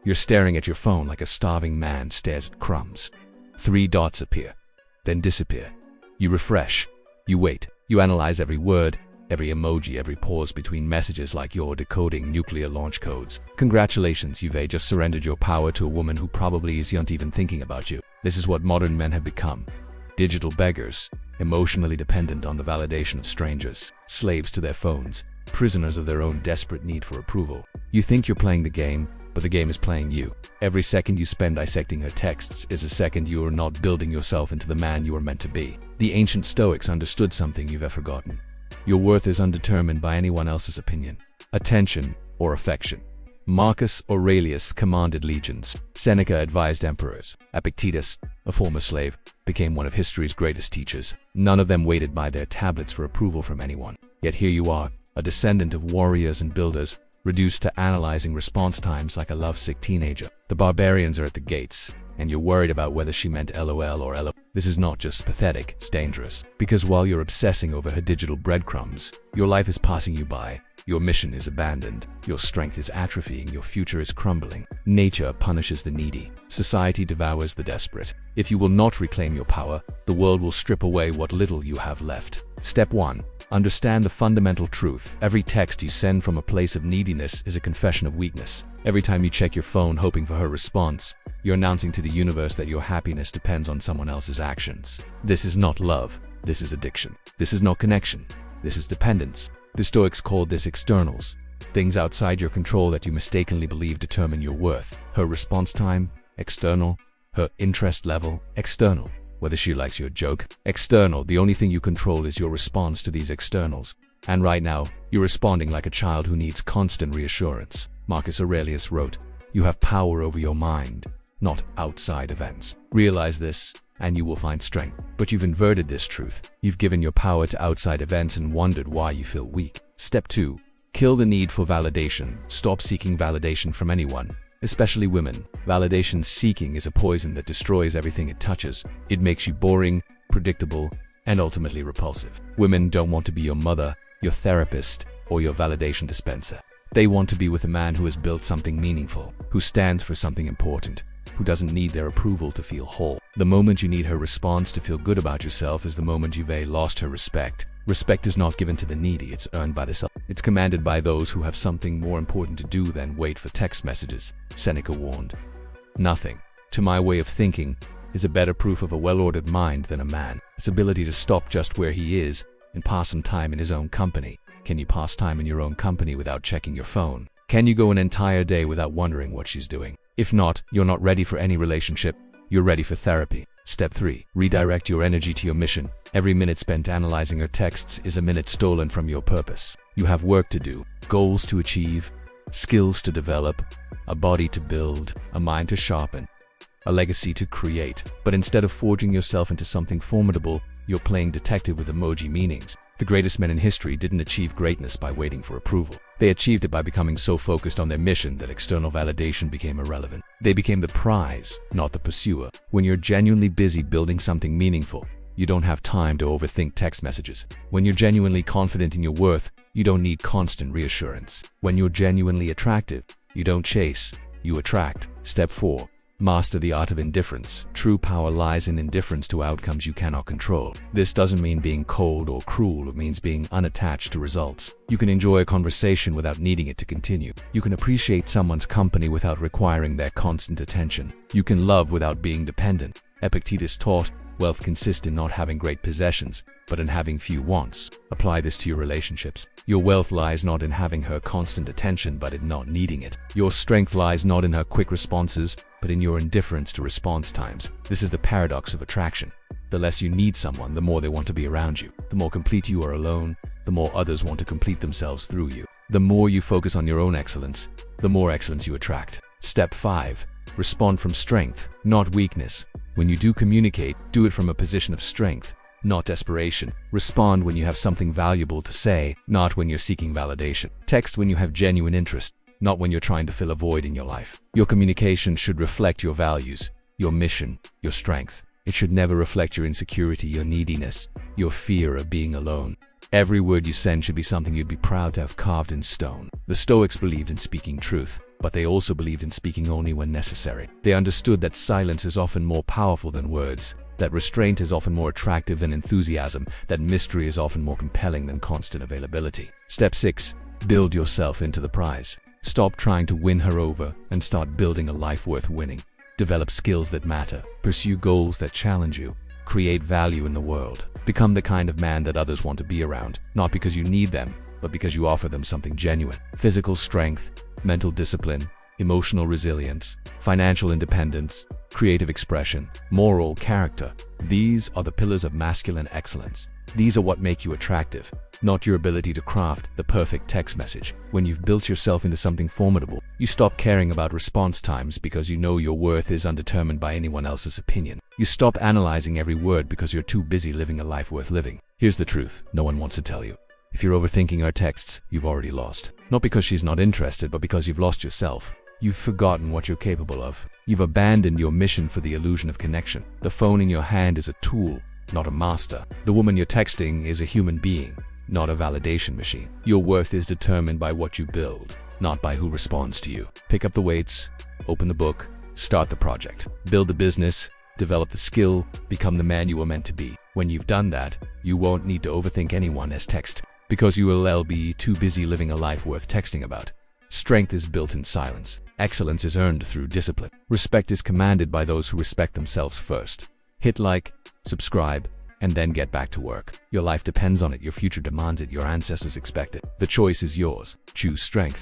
You're staring at your phone like a starving man stares at crumbs. 3 dots appear, then disappear. You refresh. You wait. You analyze every word, every emoji, every pause between messages like you're decoding nuclear launch codes. Congratulations, you've just surrendered your power to a woman who probably isn't even thinking about you. This is what modern men have become. Digital beggars, emotionally dependent on the validation of strangers, slaves to their phones, prisoners of their own desperate need for approval. You think you're playing the game, but the game is playing you. Every second you spend dissecting her texts is a second you are not building yourself into the man you are meant to be. The ancient Stoics understood something you've forgotten. Your worth is undetermined by anyone else's opinion, attention, or affection. Marcus Aurelius commanded legions. Seneca advised emperors. Epictetus, a former slave, became one of history's greatest teachers. None of them waited by their tablets for approval from anyone. Yet here you are, a descendant of warriors and builders, reduced to analyzing response times like a lovesick teenager. The barbarians are at the gates, and you're worried about whether she meant LOL or LO. This is not just pathetic, it's dangerous. Because while you're obsessing over her digital breadcrumbs, your life is passing you by. Your mission is abandoned. Your strength is atrophying. Your future is crumbling. Nature punishes the needy. Society devours the desperate. If you will not reclaim your power, the world will strip away what little you have left. Step 1. Understand the fundamental truth. Every text you send from a place of neediness is a confession of weakness. Every time you check your phone hoping for her response, you're announcing to the universe that your happiness depends on someone else's actions. This is not love. This is addiction. This is not connection. This is dependence. The Stoics called this externals. Things outside your control that you mistakenly believe determine your worth. Her response time, external. Her interest level, external. Whether she likes your joke, external. The only thing you control is your response to these externals. And right now, you're responding like a child who needs constant reassurance. Marcus Aurelius wrote, "You have power over your mind, not outside events. Realize this, and you will find strength." But you've inverted this truth. You've given your power to outside events and wondered why you feel weak. Step 2. Kill the need for validation. Stop seeking validation from anyone, especially women. Validation seeking is a poison that destroys everything it touches. It makes you boring, predictable, and ultimately repulsive. Women don't want to be your mother, your therapist, or your validation dispenser. They want to be with a man who has built something meaningful, who stands for something important, who doesn't need their approval to feel whole. The moment you need her response to feel good about yourself is the moment you've lost her respect. Respect is not given to the needy, it's earned by the self. It's commanded by those who have something more important to do than wait for text messages, Seneca warned. Nothing, to my way of thinking, is a better proof of a well-ordered mind than a man. Its ability to stop just where he is and pass some time in his own company. Can you pass time in your own company without checking your phone? Can you go an entire day without wondering what she's doing? If not, you're not ready for any relationship. You're ready for therapy. Step 3. Redirect your energy to your mission. Every minute spent analyzing her texts is a minute stolen from your purpose. You have work to do, goals to achieve, skills to develop, a body to build, a mind to sharpen, a legacy to create. But instead of forging yourself into something formidable, you're playing detective with emoji meanings. The greatest men in history didn't achieve greatness by waiting for approval. They achieved it by becoming so focused on their mission that external validation became irrelevant. They became the prize, not the pursuer. When you're genuinely busy building something meaningful, you don't have time to overthink text messages. When you're genuinely confident in your worth, you don't need constant reassurance. When you're genuinely attractive, you don't chase, you attract. Step 4. Master the art of indifference. True power lies in indifference to outcomes you cannot control. This doesn't mean being cold or cruel, it means being unattached to results. You can enjoy a conversation without needing it to continue. You can appreciate someone's company without requiring their constant attention. You can love without being dependent. Epictetus taught, wealth consists in not having great possessions, but in having few wants. Apply this to your relationships. Your wealth lies not in having her constant attention, but in not needing it. Your strength lies not in her quick responses, but in your indifference to response times. This is the paradox of attraction. The less you need someone, the more they want to be around you. The more complete you are alone, the more others want to complete themselves through you. The more you focus on your own excellence, the more excellence you attract. Step 5. Respond from strength, not weakness. When you do communicate, do it from a position of strength, not desperation. Respond when you have something valuable to say, not when you're seeking validation. Text when you have genuine interest, not when you're trying to fill a void in your life. Your communication should reflect your values, your mission, your strength. It should never reflect your insecurity, your neediness, your fear of being alone. Every word you send should be something you'd be proud to have carved in stone. The Stoics believed in speaking truth, but they also believed in speaking only when necessary. They understood that silence is often more powerful than words, that restraint is often more attractive than enthusiasm, that mystery is often more compelling than constant availability. Step 6. Build yourself into the prize. Stop trying to win her over and start building a life worth winning. Develop skills that matter. Pursue goals that challenge you. Create value in the world. Become the kind of man that others want to be around, not because you need them, but because you offer them something genuine. Physical strength, mental discipline, emotional resilience, financial independence, creative expression, moral character. These are the pillars of masculine excellence. These are what make you attractive, not your ability to craft the perfect text message. When you've built yourself into something formidable, you stop caring about response times because you know your worth is undetermined by anyone else's opinion. You stop analyzing every word because you're too busy living a life worth living. Here's the truth no one wants to tell you. If you're overthinking her texts, you've already lost. Not because she's not interested, but because you've lost yourself. You've forgotten what you're capable of. You've abandoned your mission for the illusion of connection. The phone in your hand is a tool, not a master. The woman you're texting is a human being, not a validation machine. Your worth is determined by what you build, not by who responds to you. Pick up the weights, open the book, start the project. Build the business, develop the skill, become the man you were meant to be. When you've done that, you won't need to overthink anyone as text, because you will be too busy living a life worth texting about. Strength is built in silence. Excellence is earned through discipline. Respect is commanded by those who respect themselves first. Hit like, subscribe, and then get back to work. Your life depends on it, your future demands it, your ancestors expect it. The choice is yours. Choose strength.